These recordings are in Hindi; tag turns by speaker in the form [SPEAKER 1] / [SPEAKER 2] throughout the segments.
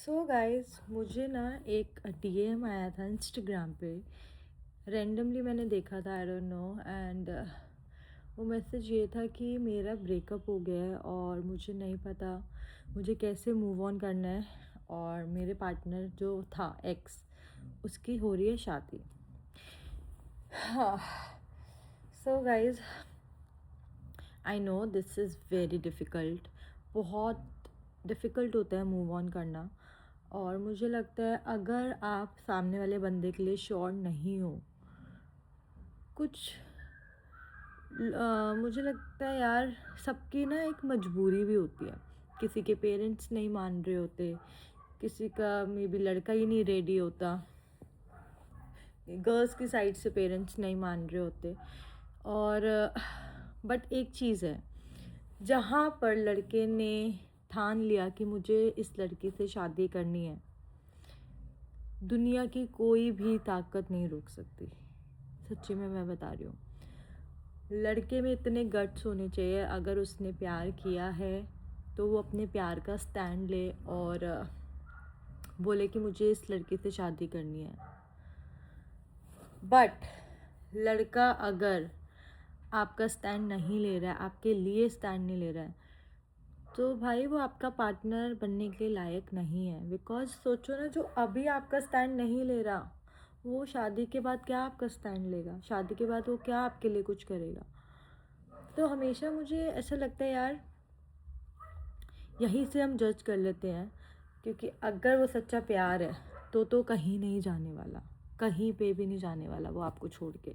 [SPEAKER 1] सो गाइस मुझे ना एक डीएम आया था इंस्टाग्राम पे। रेंडमली मैंने देखा था, आई डोंट नो। एंड वो मैसेज ये था कि मेरा ब्रेकअप हो गया है और मुझे नहीं पता मुझे कैसे मूव ऑन करना है। और मेरे पार्टनर जो था एक्स, उसकी हो रही है शादी। हाँ। So guys, I know this is very difficult. बहुत डिफ़िकल्ट होता है मूव ऑन करना। और मुझे लगता है अगर आप सामने वाले बंदे के लिए श्योर नहीं हो, कुछ मुझे लगता है यार, सबकी ना एक मजबूरी भी होती है। किसी के पेरेंट्स नहीं मान रहे होते, किसी का मे बी लड़का ही नहीं रेडी होता, गर्ल्स की साइड से पेरेंट्स नहीं मान रहे होते। और बट एक चीज़ है, जहाँ पर लड़के ने ठान लिया कि मुझे इस लड़की से शादी करनी है, दुनिया की कोई भी ताकत नहीं रोक सकती। सच्ची में मैं बता रही हूँ, लड़के में इतने गट्स होने चाहिए। अगर उसने प्यार किया है तो वो अपने प्यार का स्टैंड ले और बोले कि मुझे इस लड़की से शादी करनी है। बट लड़का अगर आपका स्टैंड नहीं ले रहा है, आपके लिए स्टैंड नहीं ले रहा है, तो भाई वो आपका पार्टनर बनने के लायक नहीं है। बिकॉज सोचो ना, जो अभी आपका स्टैंड नहीं ले रहा, वो शादी के बाद क्या आपका स्टैंड लेगा? शादी के बाद वो क्या आपके लिए कुछ करेगा? तो हमेशा मुझे ऐसा लगता है यार, यहीं से हम जज कर लेते हैं। क्योंकि अगर वो सच्चा प्यार है तो कहीं नहीं जाने वाला, कहीं पे भी नहीं जाने वाला वो आपको छोड़ के।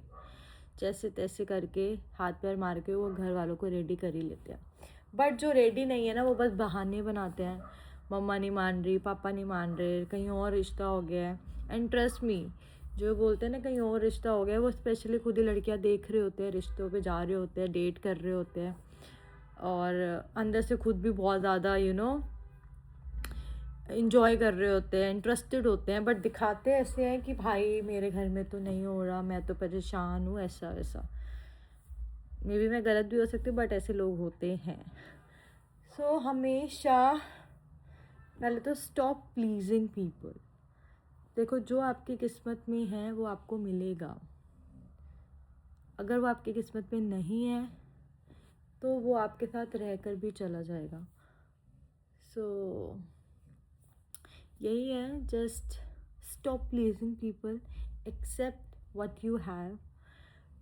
[SPEAKER 1] जैसे तैसे करके हाथ पैर मार के वो घर वालों को रेडी कर ही लेते हैं। बट जो रेडी नहीं है ना, वो बस बहाने बनाते हैं। मम्मा नहीं मान रही, पापा नहीं मान रहे, कहीं और रिश्ता हो गया है। एंड ट्रस्ट मी, जो बोलते हैं ना कहीं और रिश्ता हो गया है, वो स्पेशली खुद ही लड़कियां देख रहे होते हैं, रिश्तों पे जा रहे होते हैं, डेट कर रहे होते हैं, और अंदर से खुद भी बहुत ज़्यादा इंजॉय कर रहे होते हैं, इंटरेस्टेड होते हैं। बट दिखाते ऐसे हैं कि भाई मेरे घर में तो नहीं हो रहा, मैं तो परेशान हूँ, ऐसा वैसा। मे बी मैं गलत भी हो सकती हूँ, बट ऐसे लोग होते हैं। सो हमेशा पहले तो स्टॉप प्लीजिंग पीपल। देखो, जो आपकी किस्मत में है वो आपको मिलेगा। अगर वो आपकी किस्मत में नहीं है तो वो आपके साथ रहकर भी चला जाएगा। सो यही है, just stop pleasing people, accept what you have.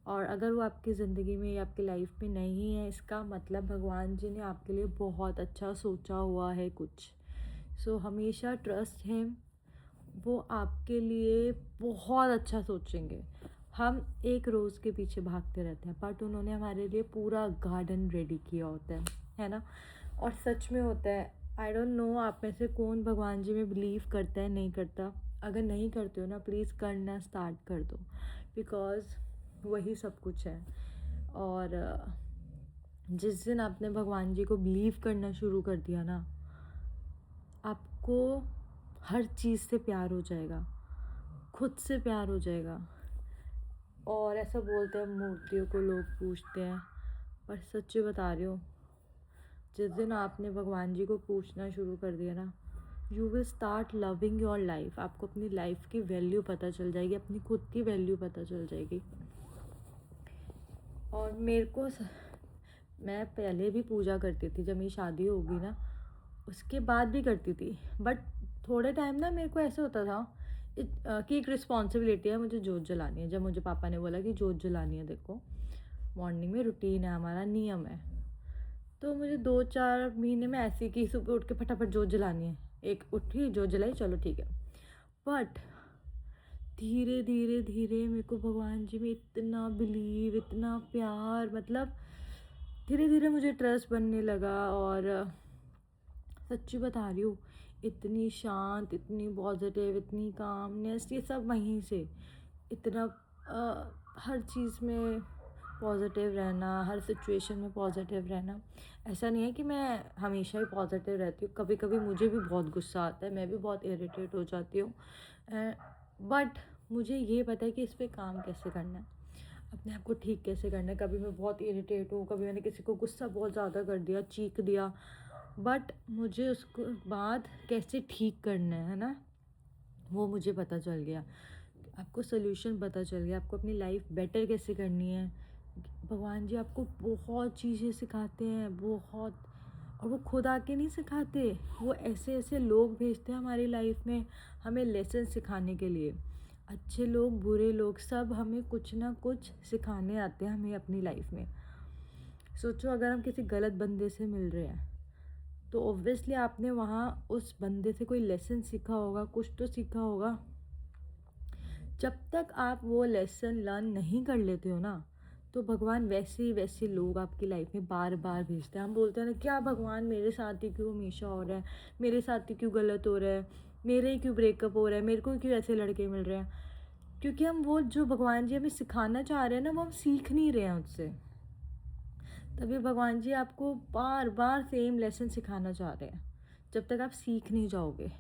[SPEAKER 1] और अगर वो आपकी ज़िंदगी में या आपकी लाइफ में नहीं है, इसका मतलब भगवान जी ने आपके लिए बहुत अच्छा सोचा हुआ है कुछ। सो हमेशा ट्रस्ट हिम, वो आपके लिए बहुत अच्छा सोचेंगे। हम एक रोज़ के पीछे भागते रहते हैं, बट उन्होंने हमारे लिए पूरा गार्डन रेडी किया होता है ना। और सच में होता है। आई डोंट नो आप में से कौन भगवान जी में बिलीव करता है, नहीं करता। अगर नहीं करते हो ना, प्लीज़ करना स्टार्ट कर दो, बिकॉज़ वही सब कुछ है। और जिस दिन आपने भगवान जी को बिलीव करना शुरू कर दिया ना, आपको हर चीज़ से प्यार हो जाएगा, खुद से प्यार हो जाएगा। और ऐसा बोलते हैं मूर्तियों को लोग पूछते हैं, पर सच्ची बता रही हूँ, जिस दिन आपने भगवान जी को पूछना शुरू कर दिया ना, you will start loving your life. आपको अपनी लाइफ की वैल्यू पता चल जाएगी, अपनी खुद की वैल्यू पता चल जाएगी। और मैं पहले भी पूजा करती थी, जब मेरी शादी होगी ना उसके बाद भी करती थी। बट थोड़े टाइम ना मेरे को ऐसे होता था कि एक रिस्पॉन्सिबिलिटी है, मुझे जोत जलानी है। जब मुझे पापा ने बोला कि जोत जलानी है, देखो मॉर्निंग में रूटीन है, हमारा नियम है, तो मुझे 2-4 महीने में ऐसे कि सुबह उठ के फटाफट जोत जलानी है। एक उठी, जोत जलाई, चलो ठीक है। बट धीरे धीरे धीरे मेरे को भगवान जी में इतना बिलीव, इतना प्यार, मतलब धीरे धीरे मुझे ट्रस्ट बनने लगा। और सच्ची बता रही हूँ, इतनी शांत, इतनी पॉजिटिव, इतनी कामनेस, ये सब वहीं से। इतना हर चीज़ में पॉजिटिव रहना, हर सिचुएशन में पॉजिटिव रहना। ऐसा नहीं है कि मैं हमेशा ही पॉजिटिव रहती हूँ, कभी कभी मुझे भी बहुत गुस्सा आता है, मैं भी बहुत इरिटेट हो जाती हूँ। बट मुझे ये पता है कि इस पर काम कैसे करना है, अपने आप को ठीक कैसे करना है। कभी मैं बहुत इरिटेट हूँ, कभी मैंने किसी को गुस्सा बहुत ज़्यादा कर दिया, चीख दिया, बट मुझे उसको बाद कैसे ठीक करना है ना, वो मुझे पता चल गया। आपको सॉल्यूशन पता चल गया, आपको अपनी लाइफ बेटर कैसे करनी है। भगवान जी आपको बहुत चीज़ें सिखाते हैं, बहुत। और वो खुद आके नहीं सिखाते, वो ऐसे ऐसे लोग भेजते हैं हमारी लाइफ में हमें लेसन सिखाने के लिए। अच्छे लोग, बुरे लोग, सब हमें कुछ ना कुछ सिखाने आते हैं हमें अपनी लाइफ में। सोचो अगर हम किसी गलत बंदे से मिल रहे हैं तो ऑब्वियसली आपने वहाँ उस बंदे से कोई लेसन सीखा होगा, कुछ तो सीखा होगा। जब तक आप वो लेसन लर्न नहीं कर लेते हो ना, तो भगवान वैसे लोग आपकी लाइफ में बार बार भेजते हैं। हम बोलते हैं ना, क्या भगवान मेरे साथ ही क्यों हमेशा हो रहा है, मेरे साथ ही क्यों गलत हो रहा है, मेरे ही क्यों ब्रेकअप हो रहा है, मेरे को क्यों ऐसे लड़के मिल रहे हैं। क्योंकि हम वो जो भगवान जी हमें सिखाना चाह रहे हैं ना, वो हम सीख नहीं रहे हैं उससे। तभी भगवान जी आपको बार बार सेम लेसन सिखाना चाह रहे हैं, जब तक आप सीख नहीं जाओगे।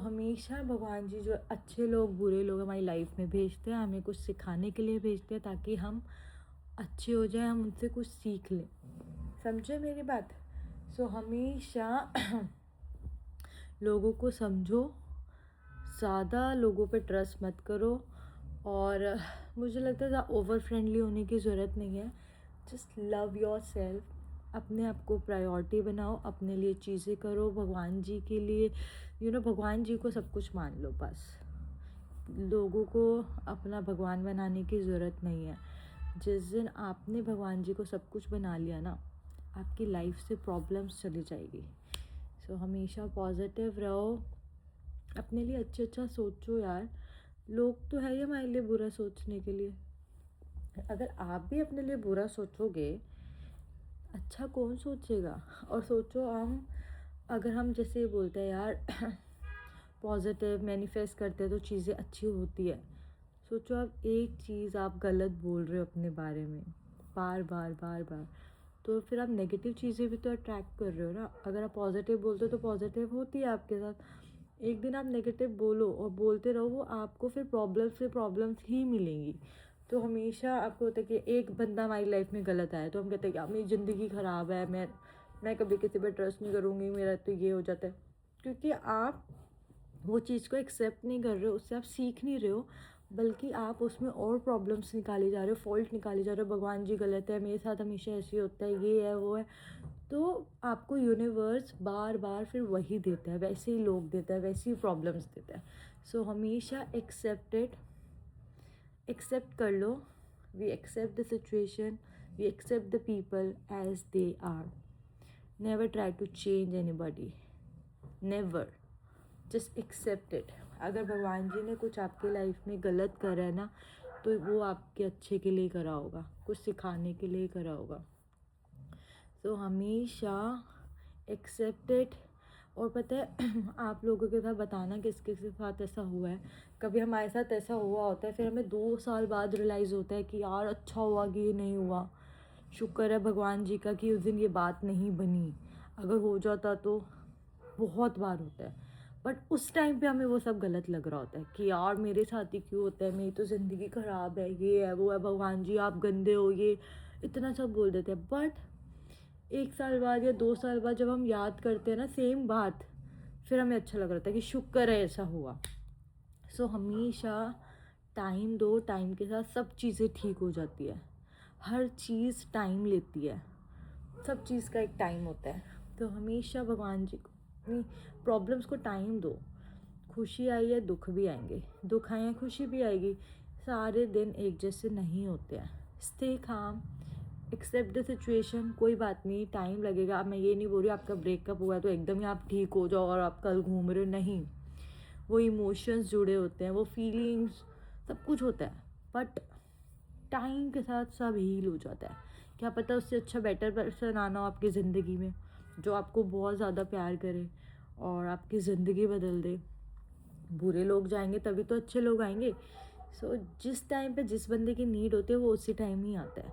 [SPEAKER 1] हमेशा भगवान जी जो अच्छे लोग, बुरे लोग हमारी लाइफ में भेजते हैं, हमें कुछ सिखाने के लिए भेजते हैं, ताकि हम अच्छे हो जाएं, हम उनसे कुछ सीख लें। समझे मेरी बात? हमेशा लोगों को समझो, ज़्यादा लोगों पे ट्रस्ट मत करो। और मुझे लगता है ज़्यादा ओवर फ्रेंडली होने की ज़रूरत नहीं है। जस्ट लव योर सेल्फ, अपने आप को प्रायोरिटी बनाओ, अपने लिए चीज़ें करो, भगवान जी के लिए भगवान जी को सब कुछ मान लो बस। लोगों को अपना भगवान बनाने की ज़रूरत नहीं है। जिस दिन आपने भगवान जी को सब कुछ बना लिया ना, आपकी लाइफ से प्रॉब्लम्स चली जाएगी। हमेशा पॉजिटिव रहो, अपने लिए अच्छा सोचो यार। लोग तो है ही हमारे लिए बुरा सोचने के लिए। अगर आप भी अपने लिए बुरा सोचोगे, अच्छा कौन सोचेगा। और सोचो अगर हम जैसे बोलते हैं यार पॉजिटिव मैनिफेस्ट करते हैं तो चीज़ें अच्छी होती है। सोचो आप एक चीज़ आप गलत बोल रहे हो अपने बारे में बार बार, तो फिर आप नेगेटिव चीज़ें भी तो अट्रैक्ट कर रहे हो ना। अगर आप पॉजिटिव बोलते हो तो पॉजिटिव होती है आपके साथ। एक दिन आप नेगेटिव बोलो और बोलते रहो, वो आपको फिर प्रॉब्लम्स ही मिलेंगी। तो हमेशा आपको होता है कि एक बंदा हमारी लाइफ में गलत आया तो हम कहते हैं कि मेरी ज़िंदगी ख़राब है, मैं कभी किसी पर ट्रस्ट नहीं करूँगी, मेरा तो ये हो जाता है। क्योंकि आप वो चीज़ को एक्सेप्ट नहीं कर रहे हो, उससे आप सीख नहीं रहे हो, बल्कि आप उसमें और प्रॉब्लम्स निकाले जा रहे हो, फॉल्ट निकाले जा रहे हो। भगवान जी गलत है, मेरे साथ हमेशा ऐसे होता है, ये है वो है। तो आपको यूनिवर्स बार बार फिर वही देता है, वैसे ही लोग देता है, वैसे ही प्रॉब्लम्स देता है। हमेशा एक्सेप्ट कर लो। We accept the situation, we accept the people as they are. Never try to change anybody, never, just accept it. अगर भगवान जी ने कुछ आपके लाइफ में गलत करा है ना, तो वो आपके अच्छे के लिए करा होगा, कुछ सिखाने के लिए करा होगा। हमेशा एक्सेप्ट इट। और पता है आप लोगों के साथ बताना किसके साथ ऐसा हुआ है। कभी हमारे साथ ऐसा हुआ होता है, फिर हमें 2 साल बाद रियलाइज़ होता है कि यार अच्छा हुआ कि ये नहीं हुआ, शुक्र है भगवान जी का कि उस दिन ये बात नहीं बनी, अगर हो जाता तो। बहुत बार होता है, बट उस टाइम पे हमें वो सब गलत लग रहा होता है कि यार मेरे साथ ही क्यों होता है, मेरी तो ज़िंदगी ख़राब है, ये है वो है, भगवान जी आप गंदे हो, ये इतना सब बोल देते हैं। बट 1 साल बाद या 2 साल बाद जब हम याद करते हैं ना सेम बात, फिर हमें अच्छा लग रहा है कि शुक्र है ऐसा हुआ। हमेशा टाइम दो, टाइम के साथ सब चीज़ें ठीक हो जाती है। हर चीज़ टाइम लेती है, सब चीज़ का एक टाइम होता है। तो हमेशा भगवान जी को अपनी प्रॉब्लम्स को टाइम दो। खुशी आई है, दुख भी आएंगे, दुख आए हैं, खुशी भी आएगी। सारे दिन एक जैसे नहीं होते हैं। Stay calm, accept the situation, कोई बात नहीं, टाइम लगेगा। अब मैं ये नहीं बोल रही आपका ब्रेकअप हुआ है तो एकदम ही आप ठीक हो जाओ और आप कल घूम रहे हो, नहीं। वो इमोशंस जुड़े होते हैं, वो फीलिंग्स, सब कुछ होता है, बट टाइम के साथ सब हील हो जाता है। क्या पता उससे अच्छा बेटर पर्सन आना हो आपकी ज़िंदगी में, जो आपको बहुत ज़्यादा प्यार करे और आपकी ज़िंदगी बदल दे। बुरे लोग जाएंगे तभी तो अच्छे लोग आएंगे। जिस टाइम पे जिस बंदे की नीड होती है वो उसी टाइम ही आता है।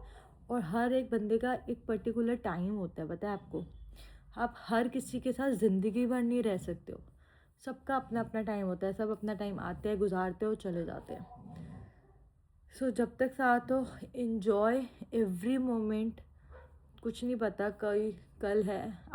[SPEAKER 1] और हर एक बंदे का एक पर्टिकुलर टाइम होता है, पता है आपको। आप हर किसी के साथ ज़िंदगी भर नहीं रह सकते हो, सबका अपना अपना टाइम होता है, सब अपना टाइम आते हैं, गुजारते हो, चले जाते हैं। जब तक साथ हो, इन्जॉय एवरी मोमेंट। कुछ नहीं पता कल है